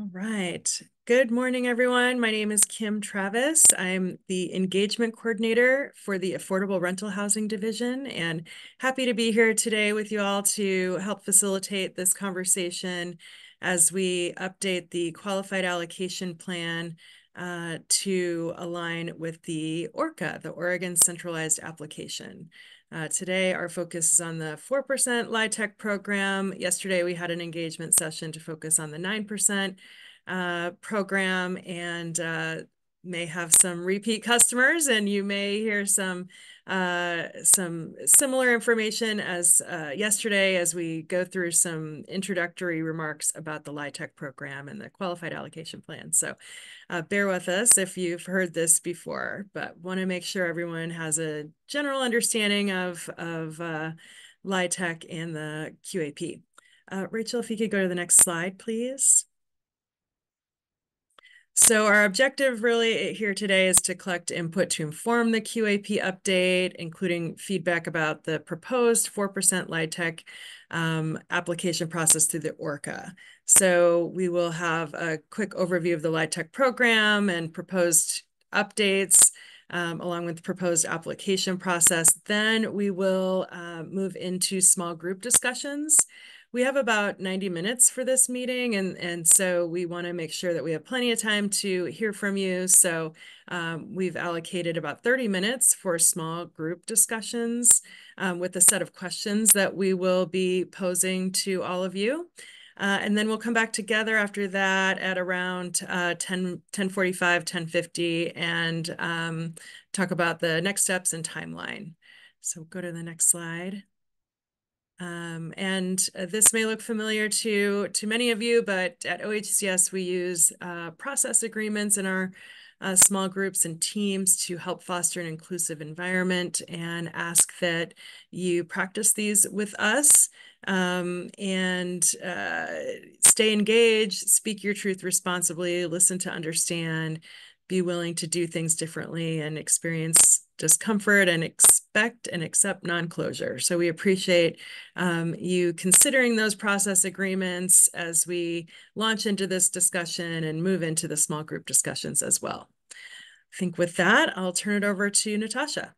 All right. Good morning, everyone. My name is Kim Travis. I'm the engagement coordinator for the Affordable Rental Housing Division, and happy to be here today with you all to help facilitate this conversation as we update the Qualified Allocation Plan to align with the ORCA, the Oregon Centralized Application. Today, our focus is on the 4% LIHTC program. Yesterday, we had an engagement session to focus on the 9% program, and may have some repeat customers, and you may hear some similar information as yesterday as we go through some introductory remarks about the LIHTC program and the Qualified Allocation Plan. So bear with us if you've heard this before, but want to make sure everyone has a general understanding of LIHTC and the QAP. Rachel, if you could go to the next slide, please. So our objective really here today is to collect input to inform the QAP update, including feedback about the proposed 4% LIHTC application process through the ORCA. So we will have a quick overview of the LIHTC program and proposed updates, along with the proposed application process. Then we will move into small group discussions. We have about 90 minutes for this meeting, and so we want to make sure that we have plenty of time to hear from you. So we've allocated about 30 minutes for small group discussions with a set of questions that we will be posing to all of you. And then we'll come back together after that at around 10:45, 10:50, and talk about the next steps and timeline. So go to the next slide. This may look familiar to many of you, but at OHCS, we use process agreements in our small groups and teams to help foster an inclusive environment, and ask that you practice these with us, and stay engaged, speak your truth responsibly, listen to understand, be willing to do things differently, and experience discomfort, and expect and accept non-closure. So we appreciate you considering those process agreements as we launch into this discussion and move into the small group discussions as well. I think with that, I'll turn it over to Natasha.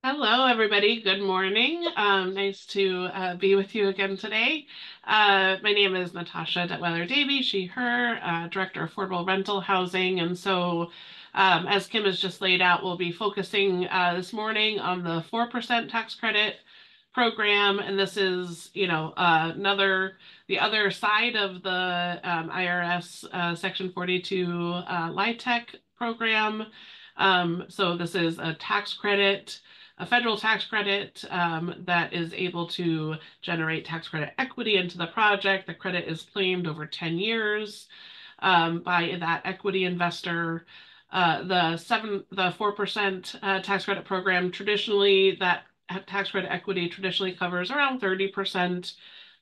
Hello, everybody. Good morning. Nice to be with you again today. My name is Natasha Detweiler-Davy, she, her, Director of Affordable Rental Housing. And so, as Kim has just laid out, we'll be focusing this morning on the 4% tax credit program. And this is, the other side of the IRS Section 42 LIHTC program. So this is a tax credit, a federal tax credit that is able to generate tax credit equity into the project. The credit is claimed over 10 years by that equity investor. The 4% tax credit program, traditionally, that tax credit equity traditionally covers around 30%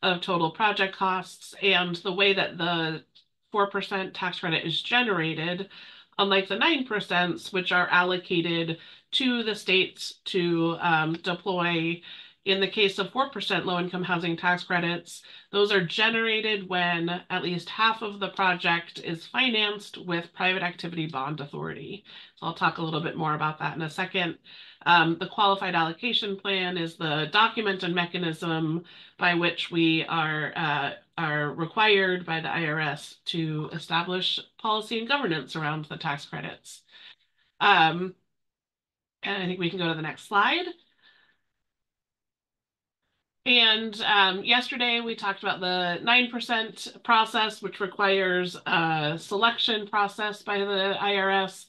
of total project costs. And the way that the 4% tax credit is generated, unlike the 9%, which are allocated to the states to deploy. In the case of 4% low-income housing tax credits, those are generated when at least half of the project is financed with private activity bond authority. So I'll talk a little bit more about that in a second. The Qualified Allocation Plan is the document and mechanism by which we are required by the IRS to establish policy and governance around the tax credits. And I think we can go to the next slide. And yesterday we talked about the 9% process, which requires a selection process by the IRS.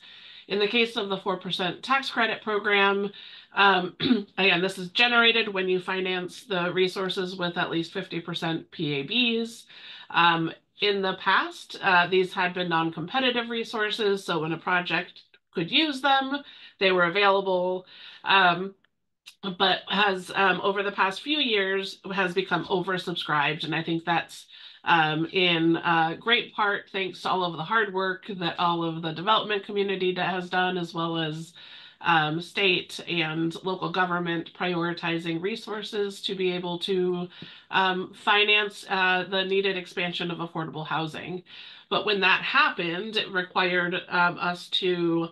In the case of the 4% tax credit program, again, this is generated when you finance the resources with at least 50% PABs. In the past, these had been non-competitive resources, so when a project could use them, they were available. But has over the past few years has become oversubscribed, and I think that's in great part thanks to all of the hard work that all of the development community has done, as well as state and local government prioritizing resources to be able to finance the needed expansion of affordable housing. But when that happened, it required us to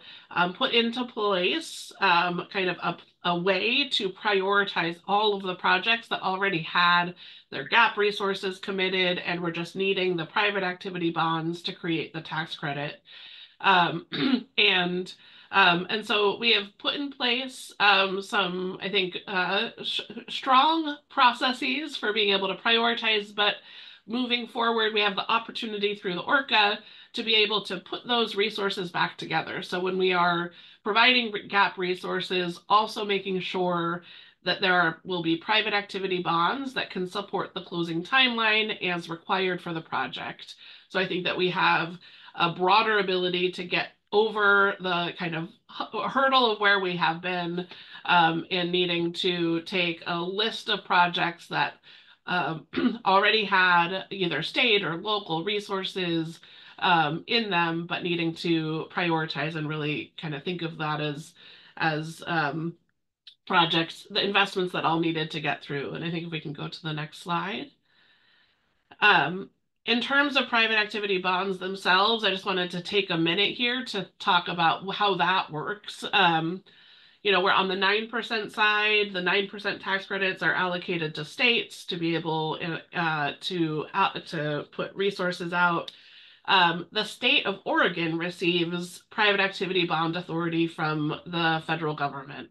put into place kind of a way to prioritize all of the projects that already had their gap resources committed and were just needing the private activity bonds to create the tax credit. Um, and and so we have put in place some, I think, strong processes for being able to prioritize, but moving forward, we have the opportunity through the ORCA to be able to put those resources back together. So when we are providing gap resources, also making sure that will be private activity bonds that can support the closing timeline as required for the project. So I think that we have a broader ability to get over the kind of hurdle of where we have been in needing to take a list of projects that already had either state or local resources in them, but needing to prioritize and really kind of think of that as projects, the investments that all needed to get through. And I think if we can go to the next slide. Um, in terms of private activity bonds themselves, I just wanted to take a minute here to talk about how that works. We're on the 9% side. The 9% tax credits are allocated to states to be able to put resources out. The state of Oregon receives private activity bond authority from the federal government.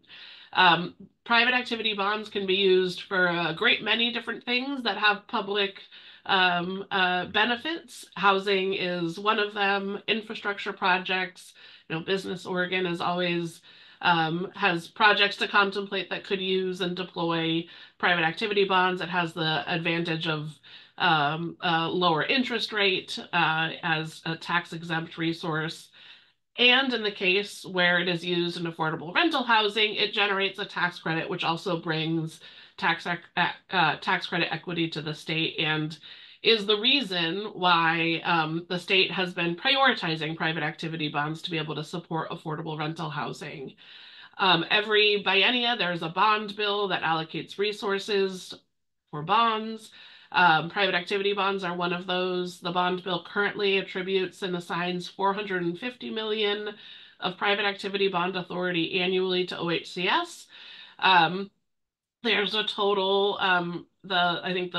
Private activity bonds can be used for a great many different things that have public benefits. Housing is one of them, infrastructure projects. Business Oregon is always has projects to contemplate that could use and deploy private activity bonds. It has the advantage of a lower interest rate as a tax exempt resource. And in the case where it is used in affordable rental housing, it generates a tax credit, which also brings tax credit equity to the state and is the reason why the state has been prioritizing private activity bonds to be able to support affordable rental housing. Every biennia, there's a bond bill that allocates resources for bonds. Private activity bonds are one of those. The bond bill currently attributes and assigns 450 million of private activity bond authority annually to OHCS. There's a total, I think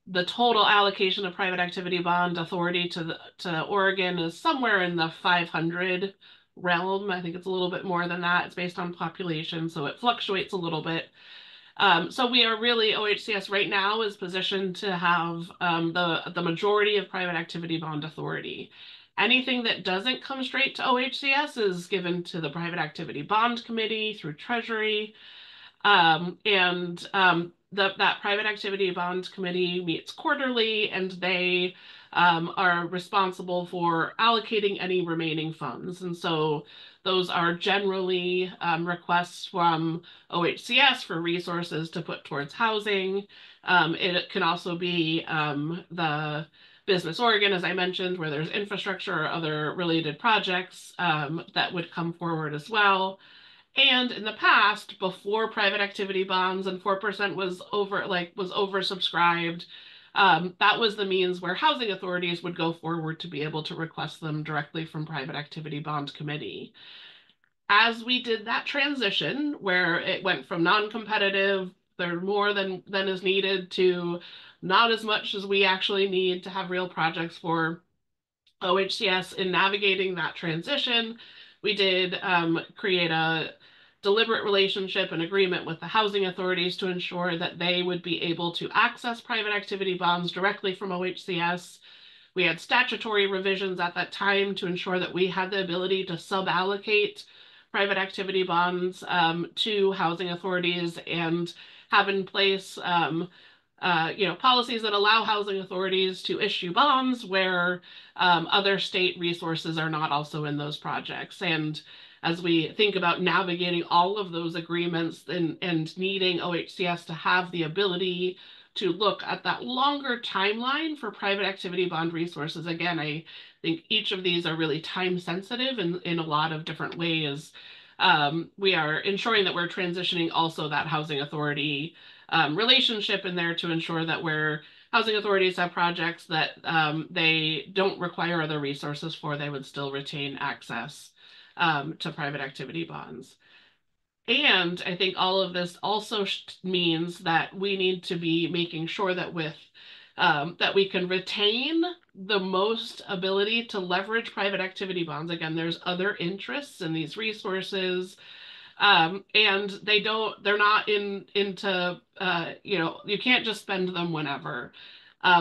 the total allocation of private activity bond authority to Oregon is somewhere in the 500 realm. I think it's a little bit more than that. It's based on population, so it fluctuates a little bit. So we are really, OHCS right now is positioned to have the majority of private activity bond authority. Anything that doesn't come straight to OHCS is given to the Private Activity Bond Committee through Treasury. That Private Activity Bond Committee meets quarterly, and they are responsible for allocating any remaining funds. And so those are generally requests from OHCS for resources to put towards housing. It can also be the Business Oregon, as I mentioned, where there's infrastructure or other related projects that would come forward as well. And in the past, before private activity bonds and 4% was oversubscribed, that was the means where housing authorities would go forward to be able to request them directly from Private Activity Bond Committee. As we did that transition, where it went from non-competitive, there's more than is needed, to not as much as we actually need to have real projects for OHCS, in navigating that transition, we did create a deliberate relationship and agreement with the housing authorities to ensure that they would be able to access private activity bonds directly from OHCS. We had statutory revisions at that time to ensure that we had the ability to sub-allocate private activity bonds to housing authorities and have in place policies that allow housing authorities to issue bonds where other state resources are not also in those projects. And as we think about navigating all of those agreements and needing OHCS to have the ability to look at that longer timeline for private activity bond resources, again, I think each of these are really time sensitive in a lot of different ways. we are ensuring that we're transitioning also that housing authority relationship in there to ensure that where housing authorities have projects that they don't require other resources for, they would still retain access to private activity bonds. And I think all of this also means that we need to be making sure that that we can retain the most ability to leverage private activity bonds. Again, there's other interests in these resources, and they're not into, you can't just spend them whenever.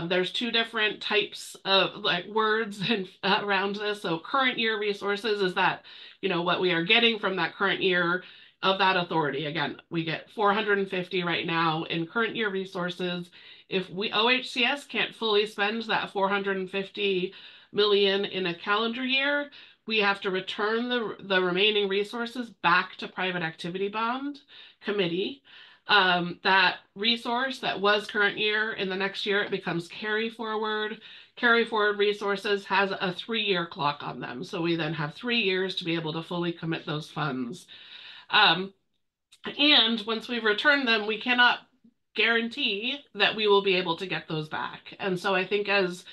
There's two different types of like words and around this. So current year resources is that, what we are getting from that current year of that authority. Again, we get 450 right now in current year resources. If OHCS can't fully spend that 450 million in a calendar year, we have to return the remaining resources back to private activity bond committee. That resource that was current year, in the next year it becomes carry forward. Carry forward resources has a 3-year clock on them. So we then have 3 years to be able to fully commit those funds. Um, and once we've returned them, we cannot guarantee that we will be able to get those back. And so I think as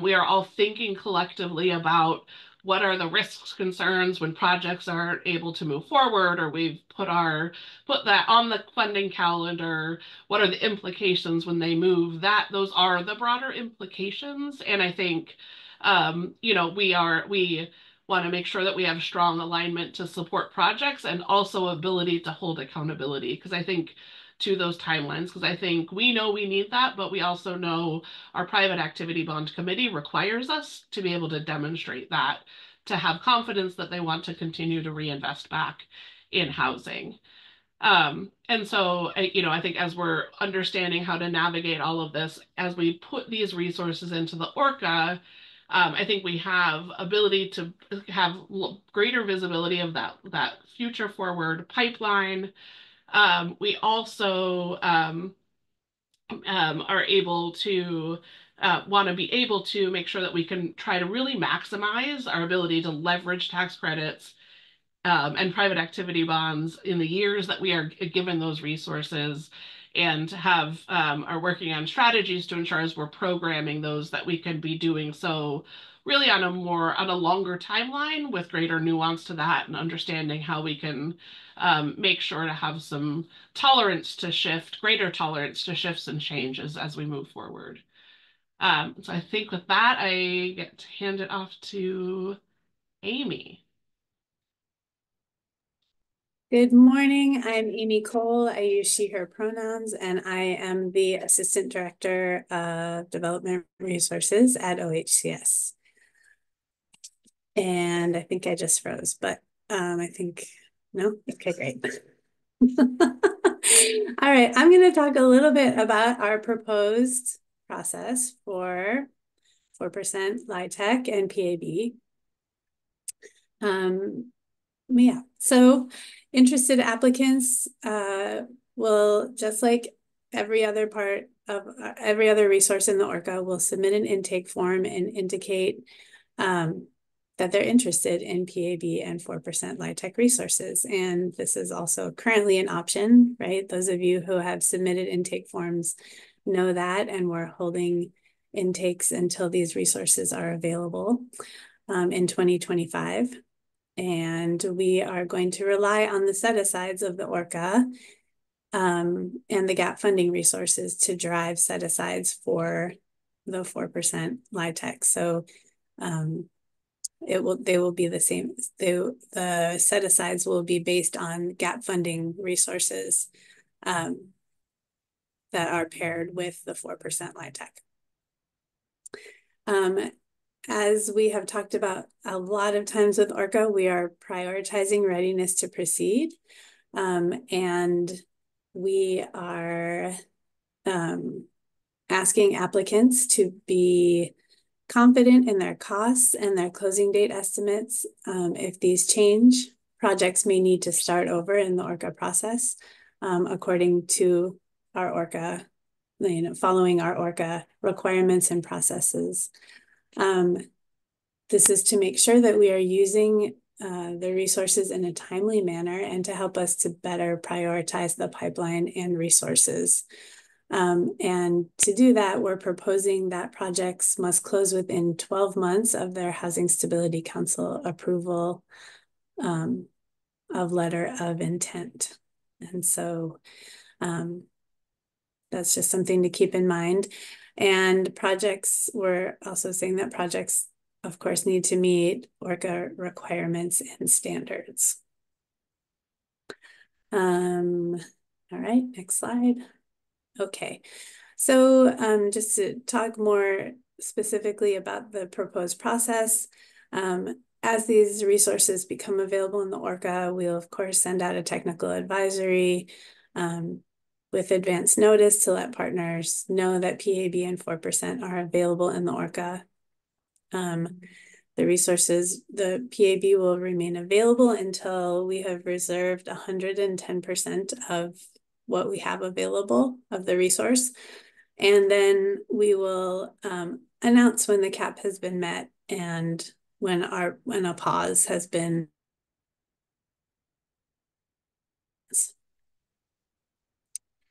we are all thinking collectively about what are the risks, concerns when projects aren't able to move forward, or we've put that on the funding calendar, what are the implications when they move? Those are the broader implications. And I think, we want to make sure that we have strong alignment to support projects and also ability to hold accountability. Because I think to those timelines, because I think we know we need that, but we also know our private activity bond committee requires us to be able to demonstrate that, to have confidence that they want to continue to reinvest back in housing. And so, I think as we're understanding how to navigate all of this, as we put these resources into the ORCA, I think we have ability to have greater visibility of that future forward pipeline. We also are able to want to be able to make sure that we can try to really maximize our ability to leverage tax credits and private activity bonds in the years that we are given those resources, and are working on strategies to ensure as we're programming those that we can be doing so really on a longer timeline with greater nuance to that, and understanding how we can make sure to have some greater tolerance to shifts and changes as we move forward. So I think with that, I get to hand it off to Amy. Good morning. I'm Amy Cole. I use she, her pronouns, and I am the Assistant Director of Development Resources at OHCS. And I think I just froze, but I think, no? Okay, great. All right, I'm going to talk a little bit about our proposed process for 4% LIHTC and PAB. Yeah, so interested applicants will, just like every other resource in the ORCA, will submit an intake form and indicate that they're interested in PAB and 4% LIHTC resources. And this is also currently an option, right? Those of you who have submitted intake forms know that, and we're holding intakes until these resources are available in 2025. And we are going to rely on the set-asides of the ORCA and the gap funding resources to drive set-asides for the 4% LIHTC. So they will be the same. The set-asides will be based on gap funding resources that are paired with the 4% LIHTC. As we have talked about a lot of times with ORCA, we are prioritizing readiness to proceed. And we are asking applicants to be confident in their costs and their closing date estimates. If these change, projects may need to start over in the ORCA process according to our ORCA, following our ORCA requirements and processes. This is to make sure that we are using the resources in a timely manner and to help us to better prioritize the pipeline and resources. And to do that, we're proposing that projects must close within 12 months of their Housing Stability Council approval of letter of intent. And so that's just something to keep in mind. And projects, we're also saying that projects, of course, need to meet ORCA requirements and standards. All right, next slide. Okay, so just to talk more specifically about the proposed process, as these resources become available in the ORCA, we'll of course send out a technical advisory with advance notice to let partners know that PAB and 4% are available in the ORCA. The resources, the PAB will remain available until we have reserved 110% of what we have available of the resource. And then we will announce when the cap has been met and when a pause has been.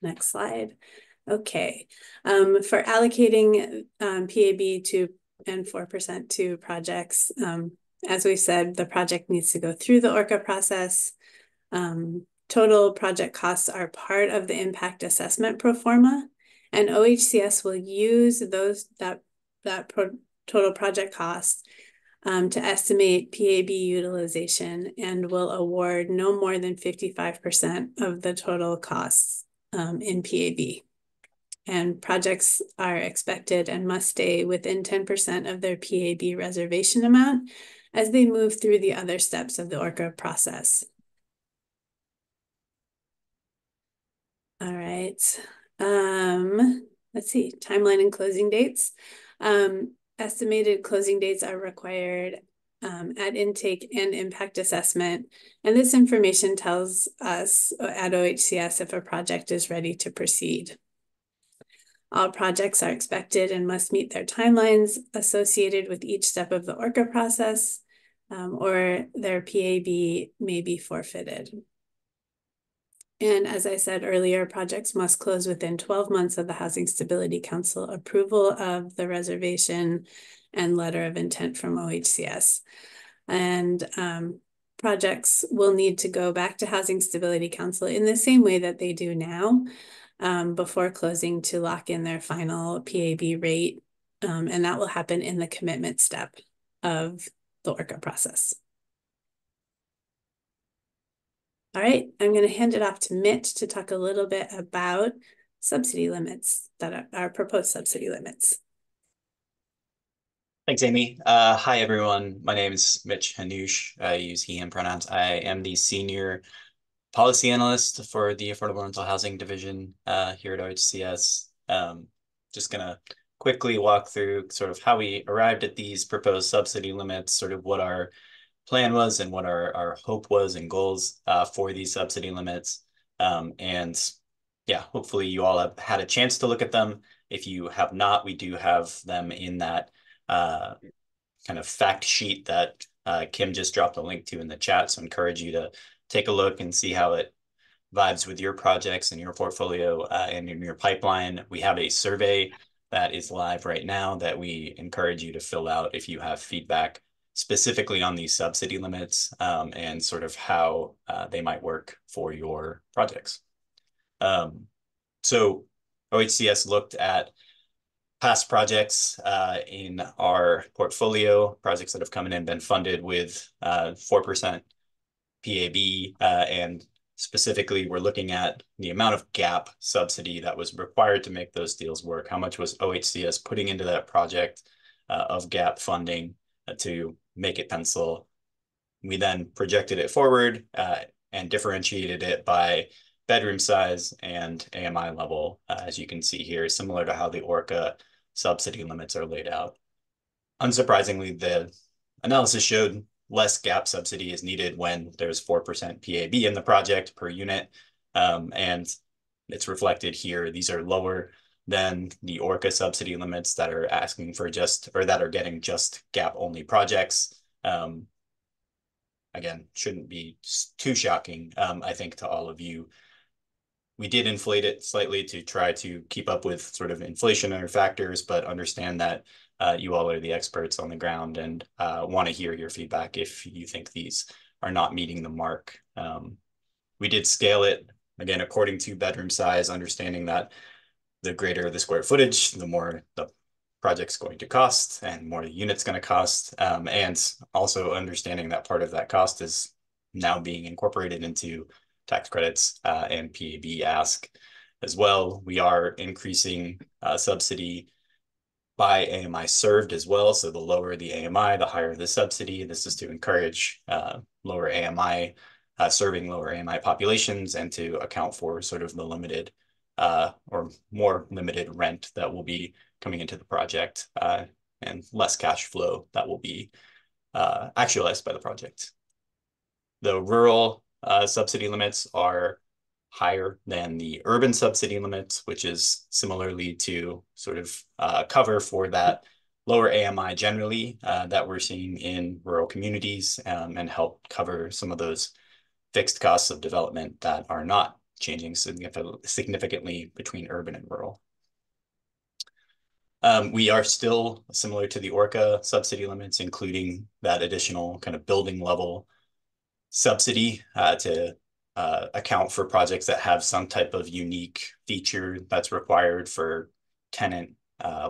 Next slide. Okay, for allocating PAB to and 4% to projects, as we said, the project needs to go through the ORCA process. Total project costs are part of the impact assessment pro forma, and OHCS will use total project cost to estimate PAB utilization and will award no more than 55% of the total costs in PAB. And projects are expected and must stay within 10% of their PAB reservation amount as they move through the other steps of the ORCA process. All right, let's see, timeline and closing dates. Estimated closing dates are required at intake and impact assessment. And this information tells us at OHCS if a project is ready to proceed. All projects are expected and must meet their timelines associated with each step of the ORCA process, or their PAB may be forfeited. And as I said earlier, projects must close within 12 months of the Housing Stability Council approval of the reservation and letter of intent from OHCS. And projects will need to go back to Housing Stability Council in the same way that they do now before closing to lock in their final PAB rate. And that will happen in the commitment step of the ORCA process. All right, I'm going to hand it off to Mitch to talk a little bit about subsidy limits that are proposed subsidy limits. Thanks, Amy. Hi, everyone. My name is Mitch Hanush. I use he, him pronouns. I am the senior policy analyst for the Affordable Rental Housing Division here at OHCS. Just going to quickly walk through sort of how we arrived at these proposed subsidy limits, sort of what our plan was and what our hope was and goals for these subsidy limits. And yeah, hopefully you all have had a chance to look at them. If you have not, we do have them in that kind of fact sheet that Kim just dropped a link to in the chat. So I encourage you to take a look and see how it vibes with your projects and your portfolio and in your pipeline. We have a survey that is live right now that we encourage you to fill out if you have feedback specifically on these subsidy limits and sort of how they might work for your projects. So OHCS looked at past projects in our portfolio, projects that have come in and been funded with 4% PAB, and specifically we're looking at the amount of gap subsidy that was required to make those deals work. How much was OHCS putting into that project of gap funding to make it pencil? We then projected it forward and differentiated it by bedroom size and AMI level, as you can see here, similar to how the ORCA subsidy limits are laid out. Unsurprisingly, the analysis showed less gap subsidy is needed when there's 4% PAB in the project per unit. And it's reflected here. These are lower than the ORCA subsidy limits that are asking for just, or that are getting just gap only projects. again, shouldn't be too shocking, I think, to all of you. We did inflate it slightly to try to keep up with sort of inflationary factors, but understand that you all are the experts on the ground and want to hear your feedback if you think these are not meeting the mark. We did scale it, again, according to bedroom size, understanding that the greater the square footage, the more the project's going to cost and more the unit's going to cost. And also understanding that part of that cost is now being incorporated into tax credits and PAB ask as well. We are increasing subsidy by AMI served as well. So the lower the AMI, the higher the subsidy. This is to encourage lower AMI, serving lower AMI populations and to account for sort of the limited or more limited rent that will be coming into the project and less cash flow that will be actualized by the project. The rural subsidy limits are higher than the urban subsidy limits, which is similarly to sort of cover for that lower AMI generally that we're seeing in rural communities and help cover some of those fixed costs of development that are not changing significantly between urban and rural. We are still similar to the ORCA subsidy limits, including that additional kind of building level subsidy to account for projects that have some type of unique feature that's required for tenant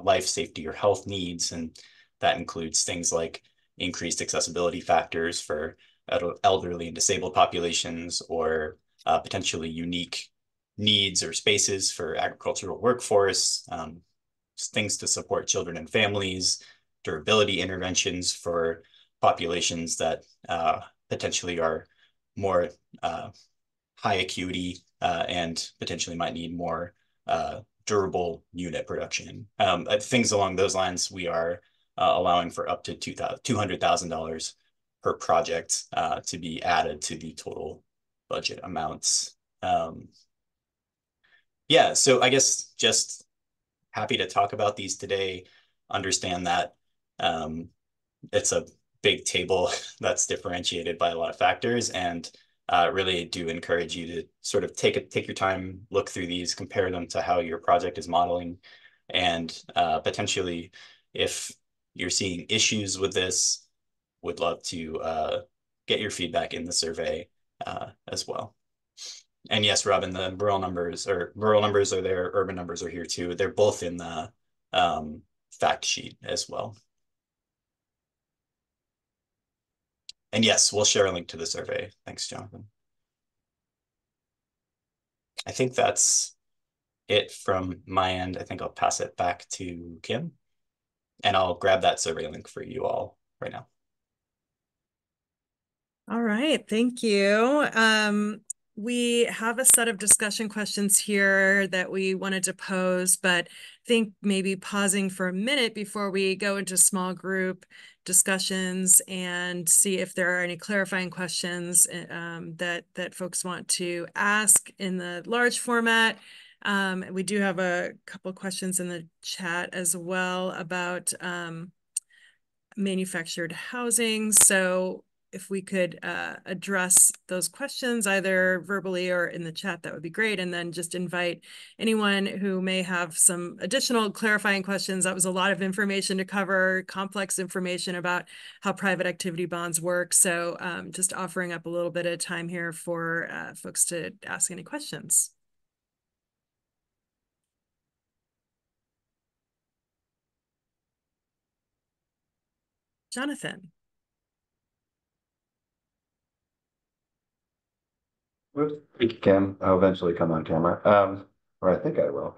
life, safety, or health needs. And that includes things like increased accessibility factors for elderly and disabled populations, or potentially unique needs or spaces for agricultural workforce, things to support children and families, durability interventions for populations that potentially are more high acuity and potentially might need more durable unit production. Things along those lines, we are allowing for up to $200,000 per project to be added to the total budget amounts. Yeah, so I guess just happy to talk about these today, understand that it's a big table that's differentiated by a lot of factors, and really do encourage you to sort of take your time, look through these, compare them to how your project is modeling, and potentially, if you're seeing issues with this, would love to get your feedback in the survey as well. And yes, Robin, the rural numbers are there, urban numbers are here too. They're both in the fact sheet as well. And yes, we'll share a link to the survey. Thanks, Jonathan. I think that's it from my end. I think I'll pass it back to Kim, and I'll grab that survey link for you all right now. All right, thank you. We have a set of discussion questions here that we wanted to pose, but I think maybe pausing for a minute before we go into small group discussions and see if there are any clarifying questions that folks want to ask in the large format. We do have a couple questions in the chat as well about manufactured housing. So if we could address those questions either verbally or in the chat, that would be great. And then just invite anyone who may have some additional clarifying questions. That was a lot of information to cover, complex information about how private activity bonds work. So just offering up a little bit of time here for folks to ask any questions. Jonathan. Thank you, Kim. I'll eventually come on camera, or I think I will.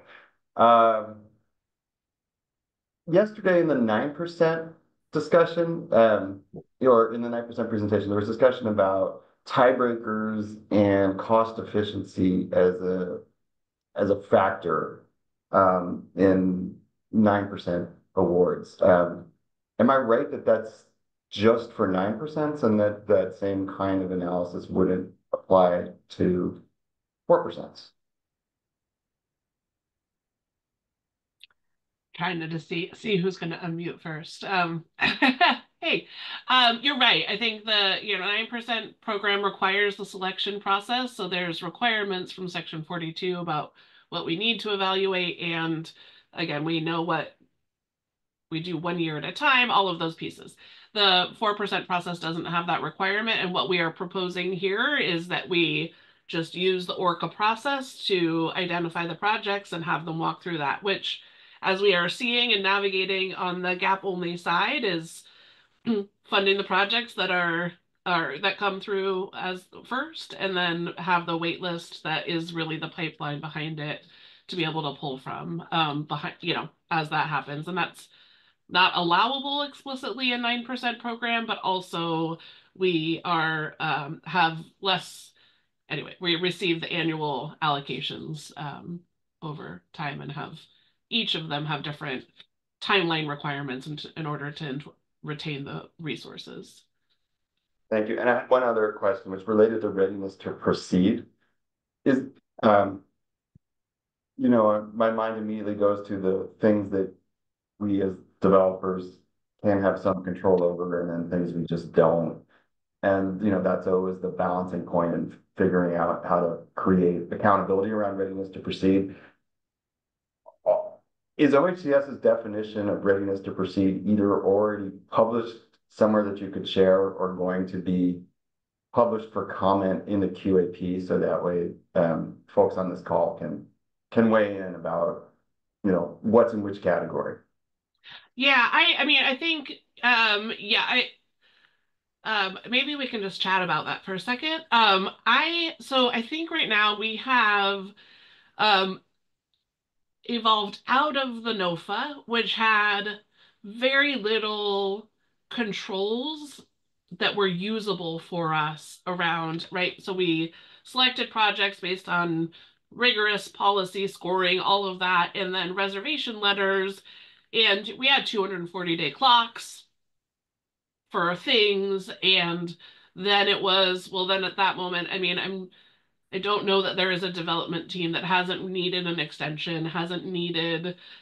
Yesterday in the 9% discussion, or in the 9% presentation, there was discussion about tiebreakers and cost efficiency as a factor in 9% awards. Am I right that that's just for 9%, and that same kind of analysis wouldn't apply to 4%? Trying to see who's going to unmute first. Hey, Hey, you're right. I think the 9% program requires the selection process. So there's requirements from Section 42 about what we need to evaluate. And again, we know what we do 1 year at a time, all of those pieces. The 4% process doesn't have that requirement. And what we are proposing here is that we just use the ORCA process to identify the projects and have them walk through that, which, as we are seeing and navigating on the gap only side, is funding the projects that that come through as first, and then have the wait list that is really the pipeline behind it to be able to pull from behind, as that happens. And that's not allowable explicitly in 9% program, but also we are have less, anyway, we receive the annual allocations over time and have each of them have different timeline requirements in order to retain the resources. Thank you. And I have one other question, which related to readiness to proceed. Is, my mind immediately goes to the things that we as developers can have some control over, and then things we just don't. And, that's always the balancing point in figuring out how to create accountability around readiness to proceed. Is OHCS's definition of readiness to proceed either already published somewhere that you could share, or going to be published for comment in the QAP, so that way folks on this call can weigh in about what's in which category? Yeah, I think maybe we can just chat about that for a second. I think right now we have evolved out of the NOFA, which had very little controls that were usable for us around, right? So we selected projects based on rigorous policy scoring, all of that, and then reservation letters. And we had 240-day clocks for things. And then it was, well, then at that moment, I don't know that there is a development team that hasn't needed an extension, hasn't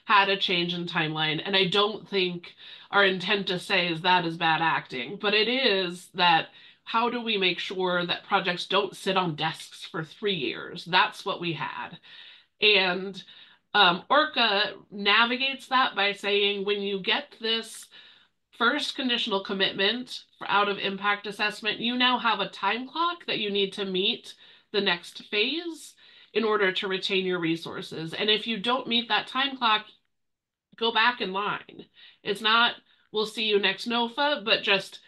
had a change in timeline. And I don't think our intent to say is that is bad acting, but it is that how do we make sure that projects don't sit on desks for 3 years? That's what we had. And ORCA navigates that by saying when you get this first conditional commitment for out of impact assessment, you now have a time clock that you need to meet the next phase in order to retain your resources. And if you don't meet that time clock, go back in line. It's not, we'll see you next NOFA, but just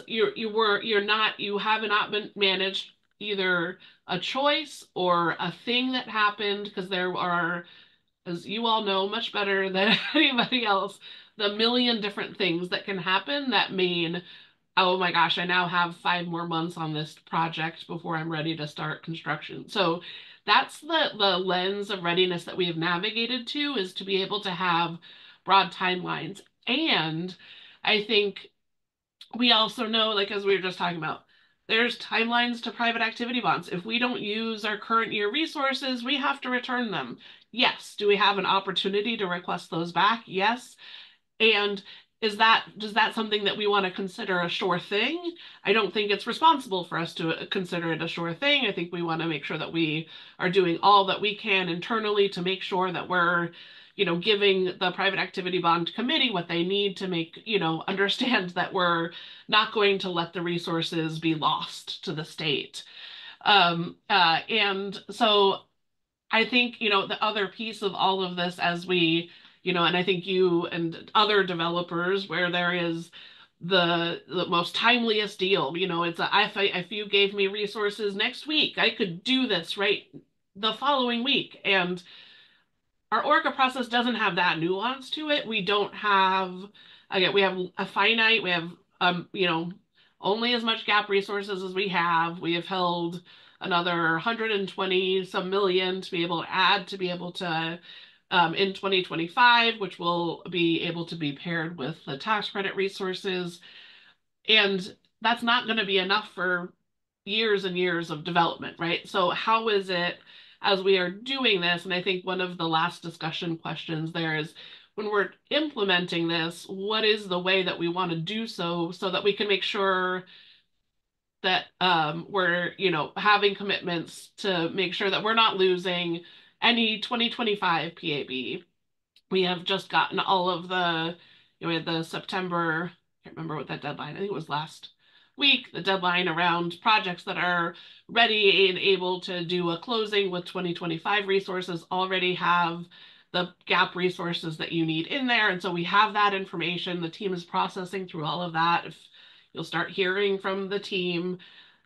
you have not been managed either a choice or a thing that happened, because there are, as you all know much better than anybody else, the million different things that can happen that mean, oh my gosh, I now have 5 more months on this project before I'm ready to start construction. So that's the lens of readiness that we have navigated to, is to be able to have broad timelines. And I think we also know, like as we were just talking about, there's timelines to private activity bonds. If we don't use our current year resources, we have to return them. Yes. Do we have an opportunity to request those back? Yes. And does that something that we want to consider a sure thing? I don't think it's responsible for us to consider it a sure thing. I think we want to make sure that we are doing all that we can internally to make sure that we're, giving the private activity bond committee what they need to make, understand that we're not going to let the resources be lost to the state. And so I think, the other piece of all of this, as we, and I think you and other developers, where there is the most timeliest deal, it's if you gave me resources next week, I could do this right the following week. And our ORCA process doesn't have that nuance to it. We don't have, again, we have a finite, we have, only as much gap resources as we have. We have held another 120 some million to be able to add, to be able to, in 2025, which will be able to be paired with the tax credit resources. And that's not going to be enough for years and years of development, right? So how is it, as we are doing this, and I think one of the last discussion questions there is, when we're implementing this, what is the way that we want to do so that we can make sure that we're, having commitments to make sure that we're not losing any 2025 PAB. We have just gotten all of the, we had the September, I can't remember what that deadline, I think it was last week, the deadline around projects that are ready and able to do a closing with 2025 resources already have the gap resources that you need in there. And so we have that information. The team is processing through all of that. If you'll start hearing from the team,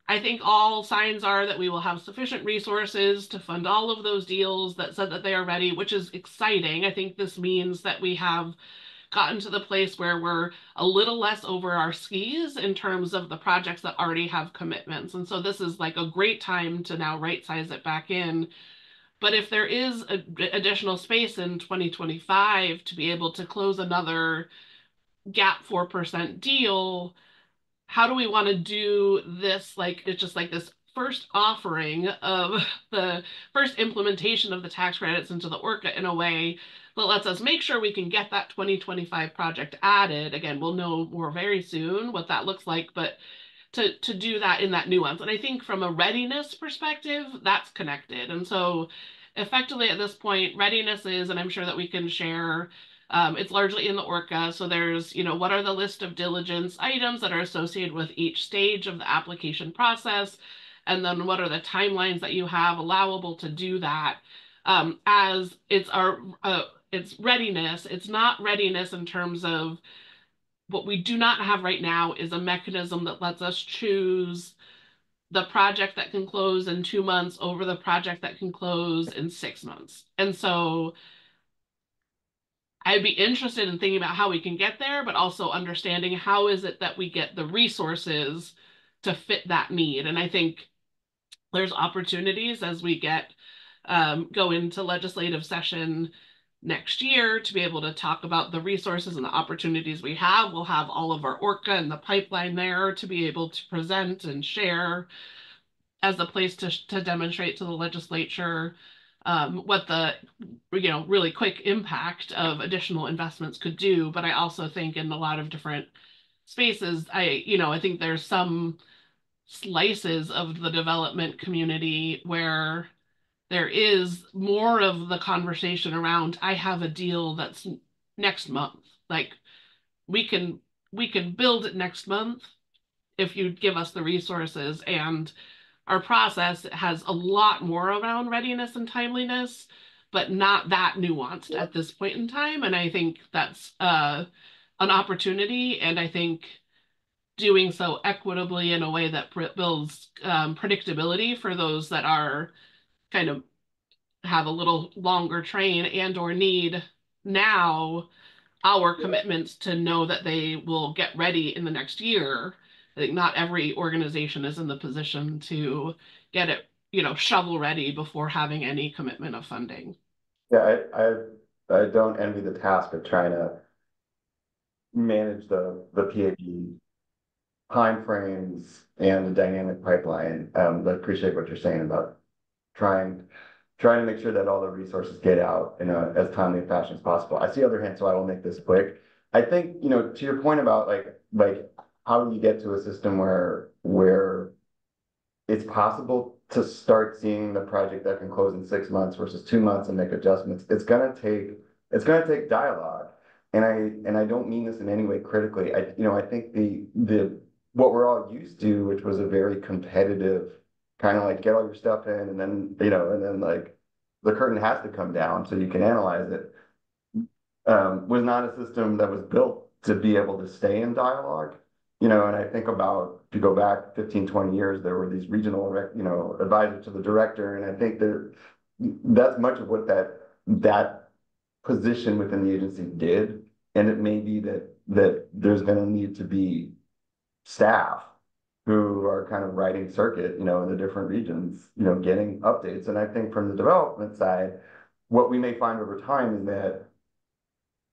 I think all signs are that we will have sufficient resources to fund all of those deals that said that they are ready, which is exciting. I think this means that we have gotten to the place where we're a little less over our skis in terms of the projects that already have commitments. And so this is like a great time to now right size it back in. But if there is additional space in 2025 to be able to close another gap 4% deal, how do we want to do this? Like, it's just like this first offering of the first implementation of the tax credits into the ORCA in a way that lets us make sure we can get that 2025 project added. Again, we'll know more very soon what that looks like, but to do that in that nuance. And I think from a readiness perspective, that's connected. And so effectively at this point, readiness is, and I'm sure that we can share, it's largely in the ORCA. So there's, what are the list of diligence items that are associated with each stage of the application process? And then what are the timelines that you have allowable to do that? As it's it's readiness. It's not readiness in terms of what we do not have right now is a mechanism that lets us choose the project that can close in 2 months over the project that can close in 6 months. And so I'd be interested in thinking about how we can get there, but also understanding how is it that we get the resources to fit that need. And I think there's opportunities as we go into legislative session next year to be able to talk about the resources and the opportunities we have. We'll have all of our ORCA and the pipeline there to be able to present and share as a place to demonstrate to the legislature what the really quick impact of additional investments could do. But I also think in a lot of different spaces, I think there's some slices of the development community where there is more of the conversation around, I have a deal that's next month. Like we can build it next month if you give us the resources. And our process has a lot more around readiness and timeliness, but not that nuanced at this point in time. And I think that's an opportunity. And I think doing so equitably in a way that builds predictability for those that are kind of have a little longer train and or need now our commitments to know that they will get ready in the next year. I think not every organization is in the position to get it, shovel ready before having any commitment of funding. Yeah, I don't envy the task of trying to manage the PAB timeframes and the dynamic pipeline. I appreciate what you're saying about trying to make sure that all the resources get out in as timely a fashion as possible. I see other hand, so I will make this quick. I think, to your point about like how do you get to a system where it's possible to start seeing the project that can close in 6 months versus 2 months and make adjustments. It's gonna take dialogue. And I don't mean this in any way critically. I think the what we're all used to, which was a very competitive kind of like get all your stuff in and then like the curtain has to come down so you can analyze it, was not a system that was built to be able to stay in dialogue. And I think about, if you go back 15, 20 years, there were these regional, advisors to the director. And I think that's much of what that position within the agency did. And it may be that there's going to need to be staff who are kind of riding circuit, in the different regions, getting updates. And I think from the development side, what we may find over time is that,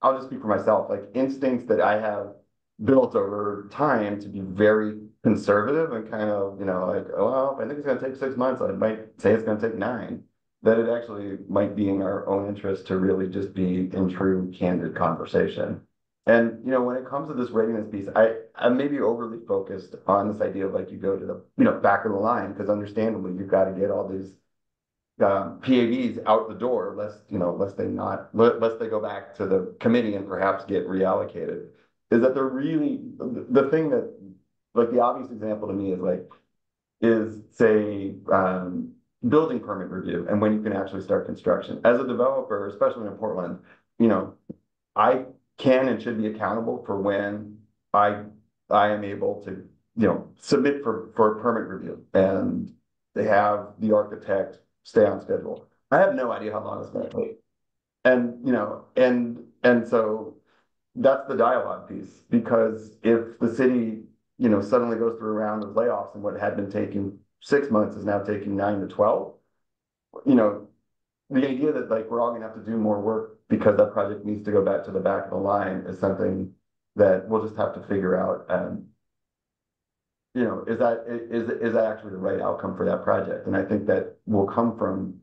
I'll just speak for myself, like instincts that I have built over time to be very conservative and kind of, like, oh, well, I think it's going to take 6 months. I might say it's going to take 9. that it actually might be in our own interest to really just be in true candid conversation. And, you know, when it comes to this readiness piece, I may be overly focused on this idea of like you go to the, you know, back of the line, because understandably you've got to get all these PAVs out the door, lest they go back to the committee and perhaps get reallocated. Is that they're really the thing that, like, the obvious example to me is like, is say building permit review and when you can actually start construction. As a developer, especially in Portland, you know, I can and should be accountable for when I am able to, you know, submit for a permit review and they have the architect stay on schedule. I have no idea how long it's going to take. And, you know, and so that's the dialogue piece, because if the city, you know, suddenly goes through a round of layoffs and what had been taking 6 months is now taking 9 to 12, you know, the idea that like we're all gonna have to do more work because that project needs to go back to the back of the line is something that we'll just have to figure out. You know, is that actually the right outcome for that project? And I think that will come from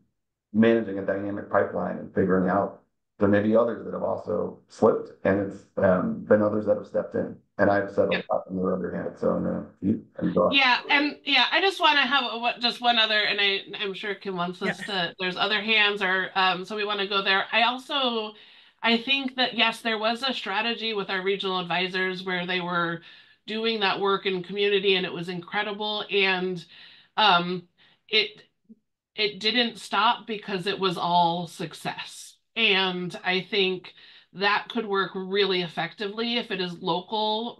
managing a dynamic pipeline and figuring out there may be others that have also slipped, and it's been others that have stepped in, and I've settled up on the other hand. So no, I just want to have just one other, and I'm sure Kim wants us to. There's other hands, or so we want to go there. I think that yes, there was a strategy with our regional advisors where they were doing that work in community, and it was incredible, and it it didn't stop because it was all success. And I think that could work really effectively if it is locally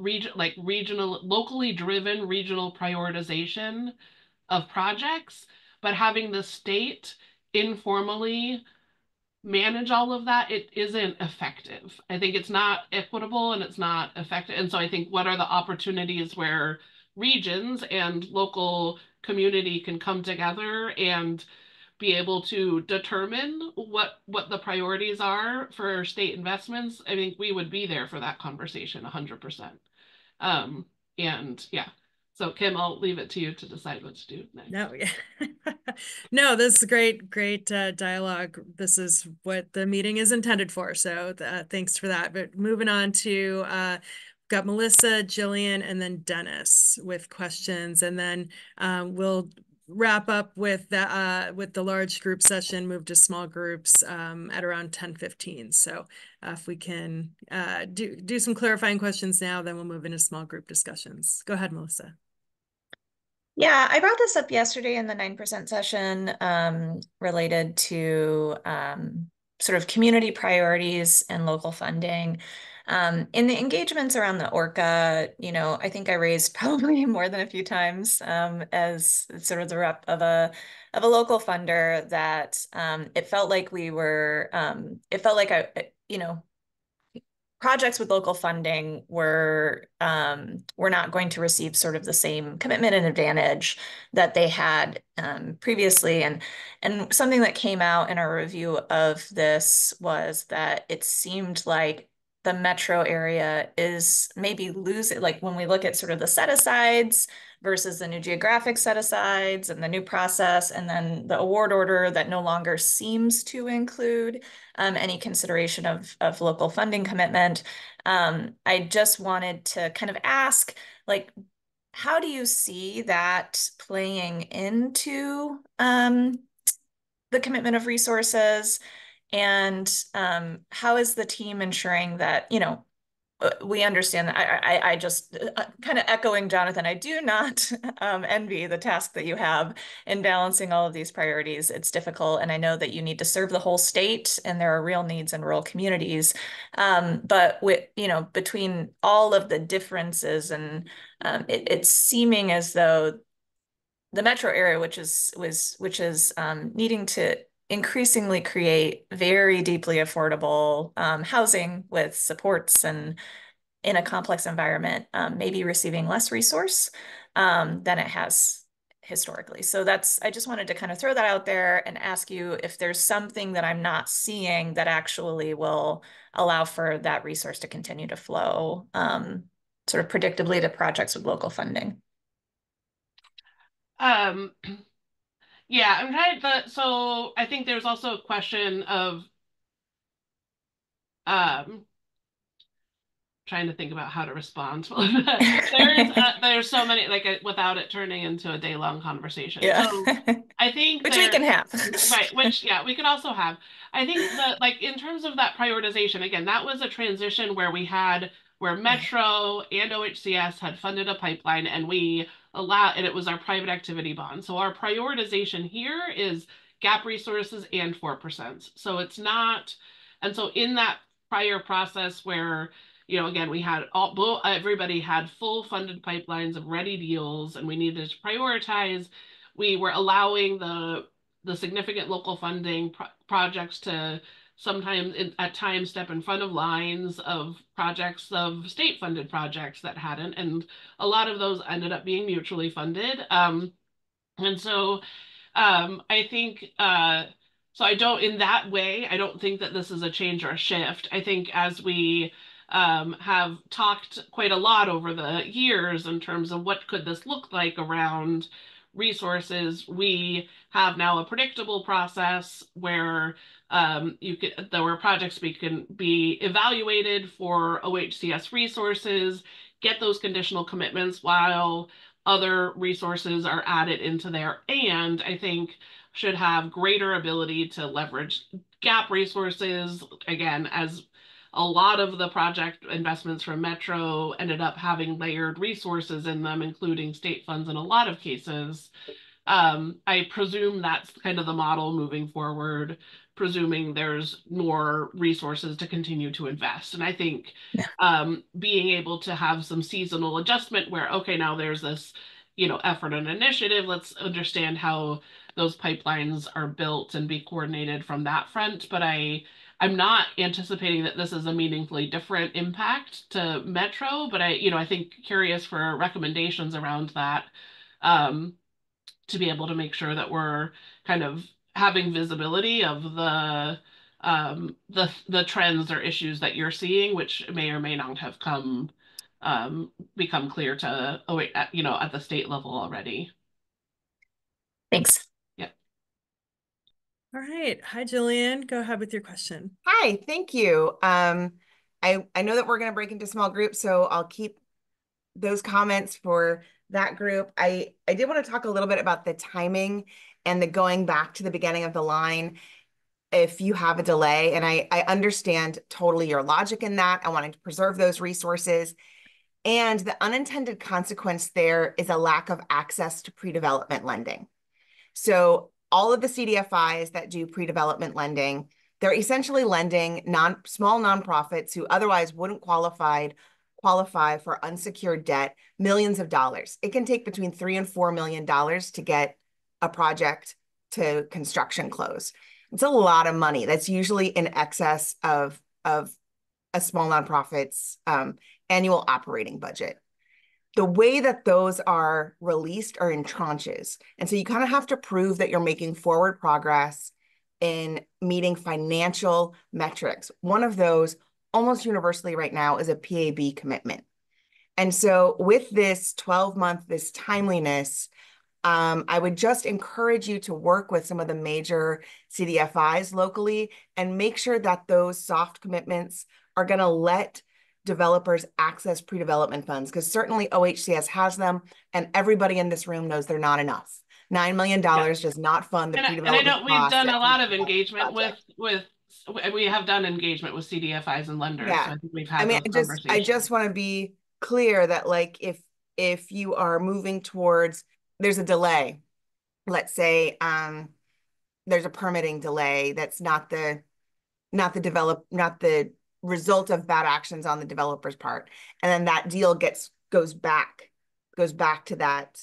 driven regional prioritization of projects, but having the state informally manage all of that, it isn't effective. I think it's not equitable and it's not effective. And so I think what are the opportunities where regions and local community can come together and be able to determine what the priorities are for state investments? I think we would be there for that conversation 100%. And yeah. So Kim, I'll leave it to you to decide what to do next. No, yeah. No, this is great dialogue. This is what the meeting is intended for. So thanks for that. But moving on to got Melissa, Jillian, and then Dennis with questions, and then we'll wrap up with the large group session, move to small groups at around 10:15. So if we can do some clarifying questions now, then we'll move into small group discussions. Go ahead, Melissa. Yeah, I brought this up yesterday in the 9% session related to sort of community priorities and local funding. In the engagements around the ORCA, you know, I think I raised probably more than a few times as sort of the rep of a local funder that it felt like you know, projects with local funding were not going to receive sort of the same commitment and advantage that they had previously. And something that came out in our review of this was that it seemed like the metro area is maybe losing, like when we look at sort of the set-asides versus the new geographic set-asides and the new process, and then the award order that no longer seems to include any consideration of local funding commitment. I just wanted to kind of ask, like, how do you see that playing into the commitment of resources? And how is the team ensuring that, you know, we understand that I just kind of echoing Jonathan, I do not envy the task that you have in balancing all of these priorities. It's difficult. And I know that you need to serve the whole state and there are real needs in rural communities. But with, you know, between all of the differences and it's seeming as though the metro area, which is needing to increasingly create very deeply affordable housing with supports and in a complex environment, maybe receiving less resource than it has historically. So I just wanted to kind of throw that out there and ask you if there's something that I'm not seeing that actually will allow for that resource to continue to flow sort of predictably to projects with local funding. Yeah, I'm trying to, so I think there's also a question of trying to think about how to respond. There's so many, like, without it turning into a day-long conversation. Yeah. So I think Which we can have. right, which, yeah, we could also have. I think that, like, in terms of that prioritization, again, that was a transition where Metro and OHCS had funded a pipeline, and and it was our private activity bond. So our prioritization here is gap resources and 4%. So it's not, and so in that prior process where, again, we had everybody had full funded pipelines of ready deals, and we needed to prioritize. We were allowing the significant local funding projects to sometimes at times step in front of lines of projects of state funded projects that hadn't, and a lot of those ended up being mutually funded. And so I think so in that way, I don't think that this is a change or a shift. I think as we have talked quite a lot over the years in terms of what could this look like around resources, we have now a predictable process where there were projects can be evaluated for OHCS resources, get those conditional commitments while other resources are added into there, and I think should have greater ability to leverage gap resources, again, as a lot of the project investments from Metro ended up having layered resources in them, including state funds in a lot of cases. I presume that's kind of the model moving forward, presuming there's more resources to continue to invest. And I think being able to have some seasonal adjustment where, okay, now there's this, effort and initiative, let's understand how those pipelines are built and be coordinated from that front. But I'm not anticipating that this is a meaningfully different impact to Metro, but I think curious for recommendations around that. To be able to make sure that we're kind of having visibility of the trends or issues that you're seeing, which may or may not have become clear to at the state level already. Thanks. Yeah. All right. Hi, Jillian. Go ahead with your question. Hi, thank you. I know that we're going to break into small groups, so I'll keep those comments for that group. I did want to talk a little bit about the timing and the going back to the beginning of the line if you have a delay. And I understand totally your logic in that. I wanted to preserve those resources. And the unintended consequence there is a lack of access to pre-development lending. So all of the CDFIs that do pre-development lending, they're essentially lending small nonprofits who otherwise wouldn't qualify for unsecured debt, millions of dollars. It can take between $3 and $4 million to get a project to construction close. It's a lot of money. That's usually in excess of a small nonprofit's annual operating budget. The way that those are released are in tranches. And so you kind of have to prove that you're making forward progress in meeting financial metrics. One of those almost universally right now is a PAB commitment. And so with this 12-month, this timeliness, I would just encourage you to work with some of the major CDFIs locally and make sure that those soft commitments are going to let developers access pre-development funds, because certainly OHCS has them, and everybody in this room knows they're not enough. $9 million does not fund the pre-development costs. And I know we've done a lot of engagement we have done engagement with CDFIs and lenders. Yeah. So I think we've had those conversations. I just want to be clear that, like, if you are moving towards, there's a delay, let's say there's a permitting delay that's not the result of bad actions on the developer's part, and then that deal goes back to that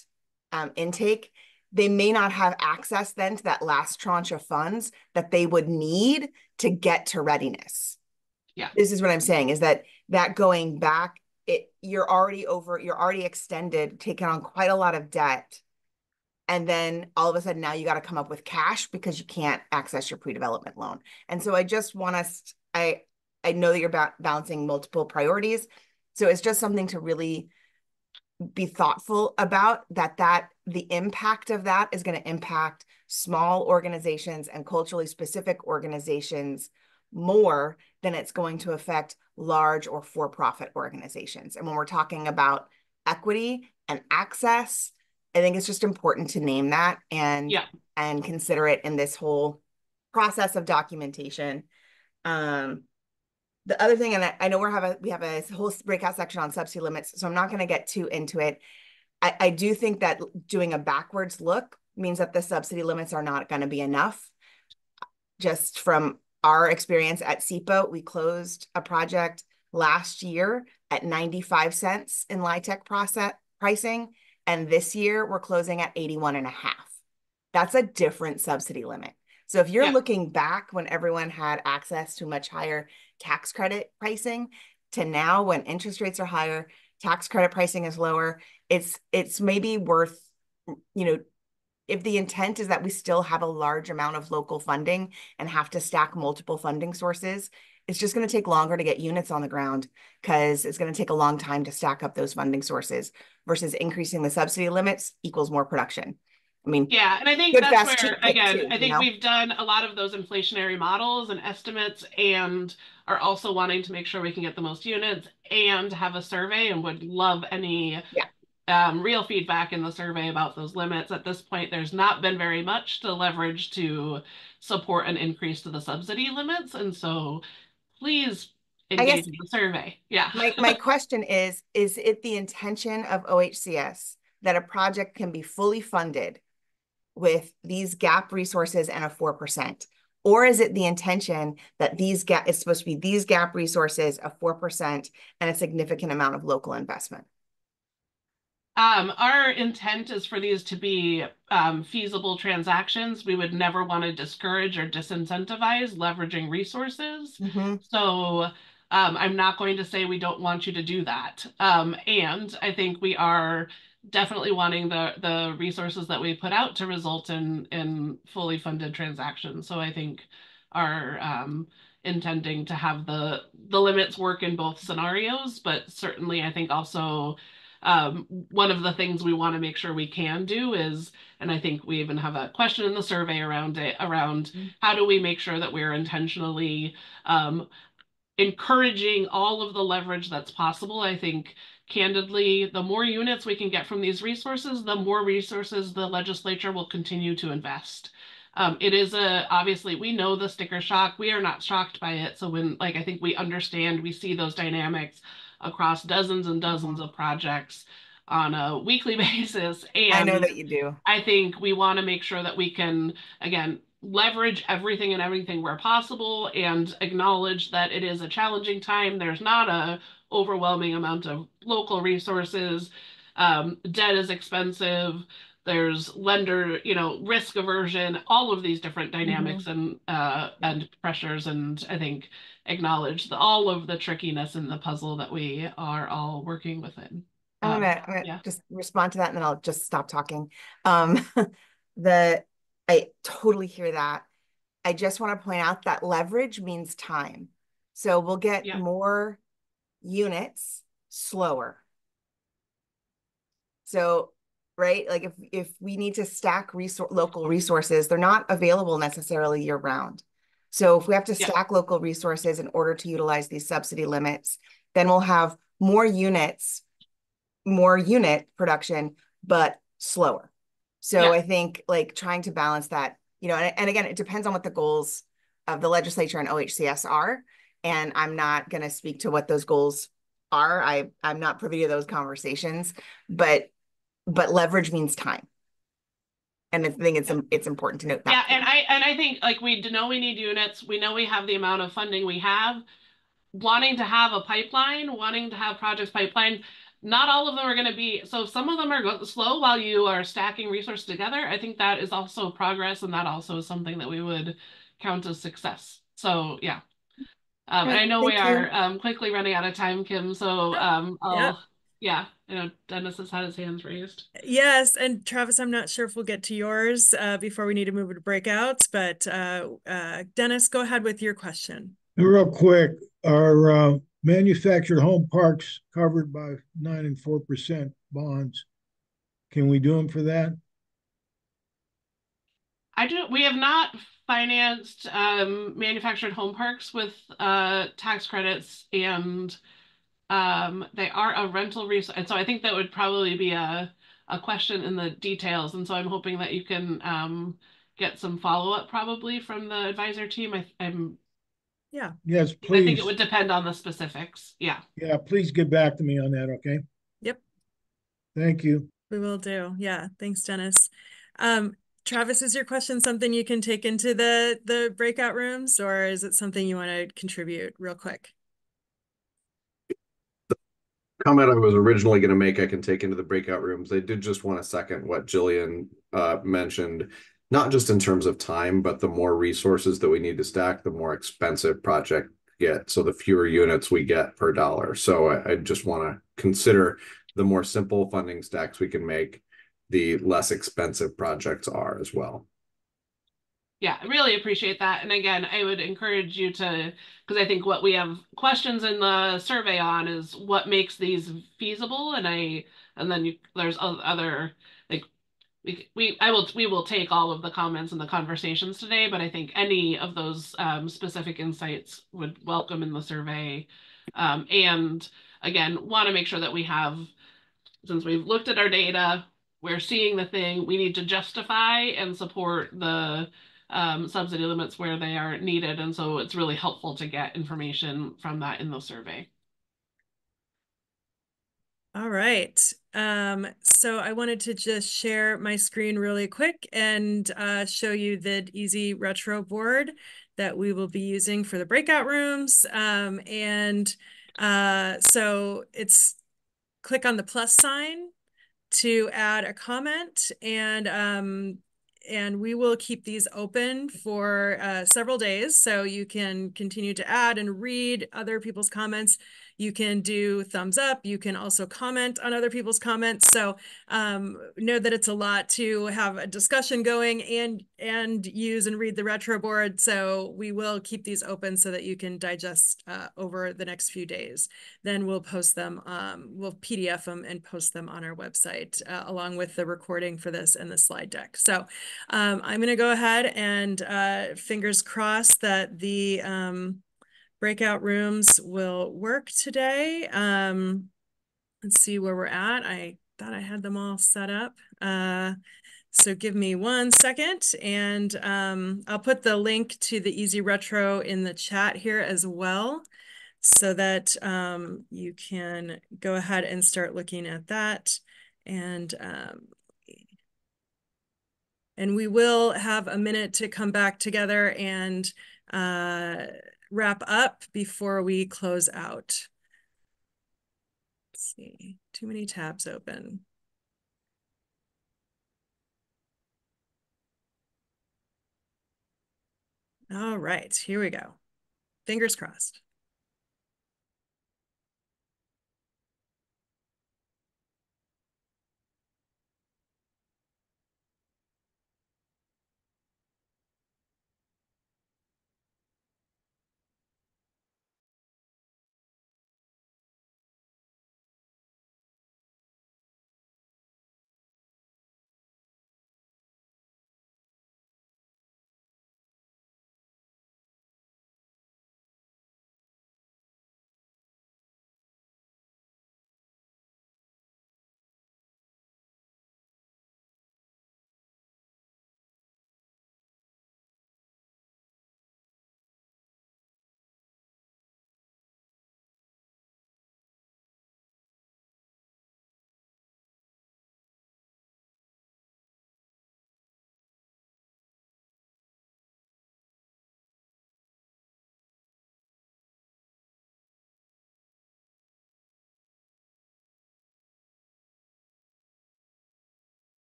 intake, they may not have access then to that last tranche of funds that they would need to get to readiness. Yeah, this is what I'm saying, is that going back, you're already extended, taken on quite a lot of debt, and then all of a sudden now you got to come up with cash because you can't access your pre-development loan. And so I just want us, I know that you're balancing multiple priorities. So it's just something to really be thoughtful about that the impact of that is going to impact small organizations and culturally specific organizations more than it's going to affect large or for-profit organizations. And when we're talking about equity and access, I think it's just important to name that and consider it in this whole process of documentation. The other thing, and I know we have a whole breakout section on subsidy limits, so I'm not going to get too into it. I do think that doing a backwards look means that the subsidy limits are not going to be enough. Just from our experience at SEPA, we closed a project last year at 95 cents in LIHTC pricing, and this year we're closing at 81.5. That's a different subsidy limit. So if you're looking back when everyone had access to much higher tax credit pricing to now when interest rates are higher, tax credit pricing is lower, it's maybe worth, you know, if the intent is that we still have a large amount of local funding and have to stack multiple funding sources, it's just going to take longer to get units on the ground because it's going to take a long time to stack up those funding sources versus increasing the subsidy limits equals more production. I mean, yeah, and I think that's where, again, I think we've done a lot of those inflationary models and estimates and are also wanting to make sure we can get the most units and have a survey and would love any real feedback in the survey about those limits. At this point, there's not been very much to leverage to support an increase to the subsidy limits. And so please engage in the survey. Yeah. My question is it the intention of OHCS that a project can be fully funded with these gap resources and a 4%? Or is it the intention that it's supposed to be these gap resources, a 4%, and a significant amount of local investment? Our intent is for these to be feasible transactions. We would never want to discourage or disincentivize leveraging resources. So I'm not going to say we don't want you to do that. And I think we are definitely wanting the resources that we put out to result in fully funded transactions. So I think our intending to have the limits work in both scenarios, but certainly I think also one of the things we want to make sure we can do is, and I think we even have a question in the survey around it, around how do we make sure that we're intentionally encouraging all of the leverage that's possible. I think candidly, the more units we can get from these resources, the more resources the legislature will continue to invest. It is obviously, we know the sticker shock. We are not shocked by it. So when, like, I think we understand, we see those dynamics across dozens and dozens of projects on a weekly basis. And I know that you do. I think we want to make sure that we can, again, leverage everything and everything where possible and acknowledge that it is a challenging time. There's not a overwhelming amount of local resources. Debt is expensive. There's lender, risk aversion, all of these different dynamics and pressures. And I think acknowledge all of the trickiness in the puzzle that we are all working within. I'm gonna just respond to that and then I'll just stop talking. I totally hear that. I just want to point out that leverage means time. So we'll get more units slower. So, right, like if we need to stack local resources, they're not available necessarily year round. So if we have to stack local resources in order to utilize these subsidy limits, then we'll have more unit production, but slower. So I think like trying to balance that, and again, it depends on what the goals of the legislature and OHCS are. And I'm not going to speak to what those goals are. I'm not privy to those conversations, but leverage means time. And I think it's important to note that. Yeah, and I think like we know we need units. We know we have the amount of funding we have. Wanting to have a pipeline, wanting to have projects pipeline, not all of them are going to be, so some of them are slow while you are stacking resources together. I think that is also progress, and that also is something that we would count as success. So yeah. And I know we are quickly running out of time, Kim, so I know Dennis has had his hands raised. Yes, and Travis, I'm not sure if we'll get to yours before we need to move to breakouts, but Dennis, go ahead with your question. Real quick, are manufactured home parks covered by 9% and 4% bonds. Can we do them for that? We have not financed manufactured home parks with tax credits, and they are a rental resource. And so I think that would probably be a question in the details. And so I'm hoping that you can get some follow-up probably from the advisor team. Yeah. Yes, I think it please. would depend on the specifics. Yeah. Yeah, please get back to me on that, okay? Yep. Thank you. We will do. Yeah. Thanks, Dennis. Travis, is your question something you can take into the breakout rooms, or is it something you want to contribute real quick? Comment I was originally going to make, I can take into the breakout rooms. I did just want to second what Jillian mentioned, not just in terms of time, but the more resources that we need to stack, the more expensive project get. So the fewer units we get per dollar. So I just want to consider the more simple funding stacks we can make, the less expensive projects are as well. Yeah, I really appreciate that. And again, I would encourage you to, because I think what we have questions in the survey on is what makes these feasible. And then there's other, like, we will take all of the comments and the conversations today, but I think any of those specific insights would welcome in the survey. And again, want to make sure that we have, since we've looked at our data, we're seeing the thing, we need to justify and support the subsidy limits where they are needed. And so it's really helpful to get information from that in the survey. All right. So I wanted to just share my screen really quick and show you the Easy Retro board that we will be using for the breakout rooms. So it's click on the plus sign to add a comment, and we will keep these open for several days, so you can continue to add and read other people's comments. You can do thumbs up. You can also comment on other people's comments. So know that it's a lot to have a discussion going and use and read the retro board. So we will keep these open so that you can digest over the next few days. Then we'll post them, we'll PDF them and post them on our website along with the recording for this and the slide deck. So I'm going to go ahead and fingers crossed that the breakout rooms will work today. Let's see where we're at. I thought I had them all set up. So give me 1 second, and I'll put the link to the Easy Retro in the chat here as well, so that you can go ahead and start looking at that. And we will have a minute to come back together and wrap up before we close out. Let's see, too many tabs open. All right, here we go. Fingers crossed.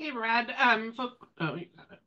Hey, Brad. Oh, you got it.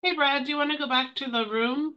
Hey, Brad, do you want to go back to the room?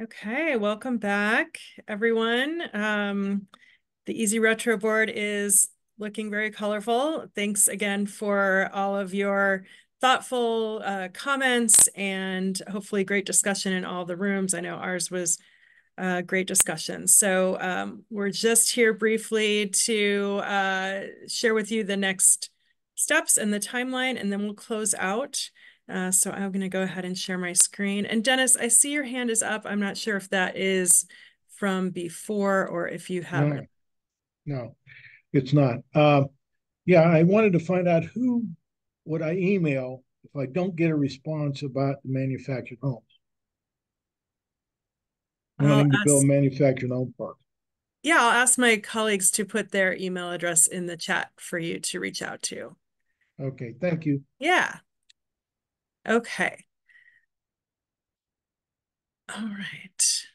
Okay, welcome back, everyone. The Easy Retro board is looking very colorful. Thanks again for all of your thoughtful comments and hopefully great discussion in all the rooms. I know ours was great discussion. So we're just here briefly to share with you the next steps and the timeline, and then we'll close out. So I'm going to go ahead and share my screen. And Dennis, I see your hand is up. I'm not sure if that is from before or if you have. No, it's not. Yeah, I wanted to find out who would I email if I don't get a response about the manufactured homes. Wanting to build manufactured home parks. Yeah, I'll ask my colleagues to put their email address in the chat for you to reach out to. Okay, thank you. Yeah. Okay. All right.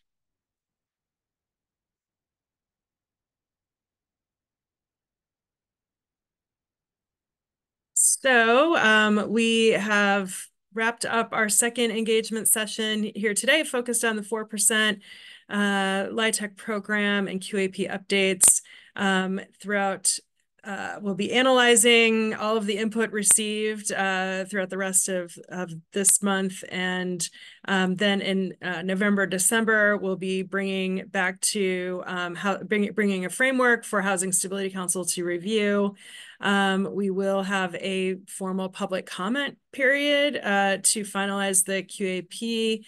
So we have wrapped up our second engagement session here today, focused on the 4% LIHTC program and QAP updates throughout. We'll be analyzing all of the input received throughout the rest of this month. And then in November, December, we'll be bringing back to bringing a framework for Housing Stability Council to review. We will have a formal public comment period to finalize the QAP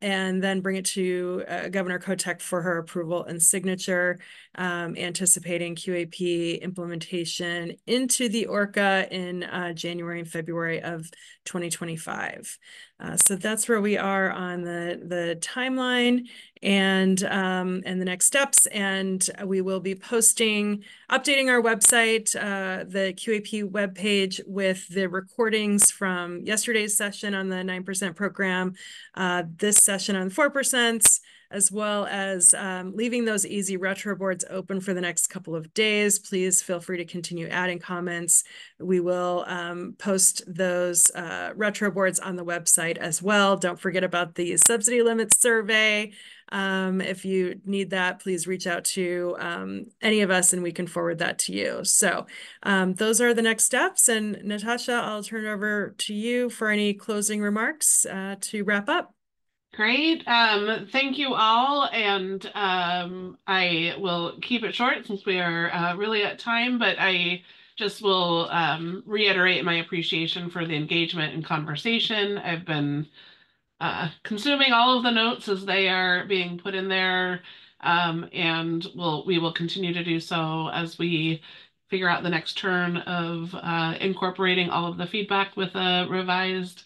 and then bring it to Governor Kotek for her approval and signature, anticipating QAP implementation into the ORCA in January and February of 2025. So that's where we are on the timeline and the next steps. And we will be updating our website, the QAP webpage, with the recordings from yesterday's session on the 9% program, this session on 4%, as well as leaving those easy retro boards open for the next couple of days. Please feel free to continue adding comments. We will post those retro boards on the website as well. Don't forget about the subsidy limits survey. If you need that, please reach out to any of us and we can forward that to you. So those are the next steps. And Natasha, I'll turn it over to you for any closing remarks to wrap up. Great. Thank you all. And I will keep it short since we are really at time, but I just will reiterate my appreciation for the engagement and conversation. I've been consuming all of the notes as they are being put in there, and we will continue to do so as we figure out the next turn of incorporating all of the feedback with a revised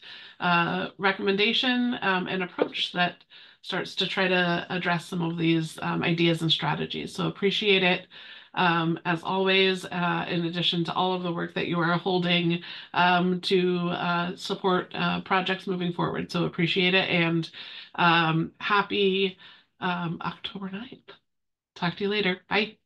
recommendation and approach that starts to try to address some of these ideas and strategies. So appreciate it. As always, in addition to all of the work that you are holding to support projects moving forward. So appreciate it, and happy October 9th. Talk to you later. Bye.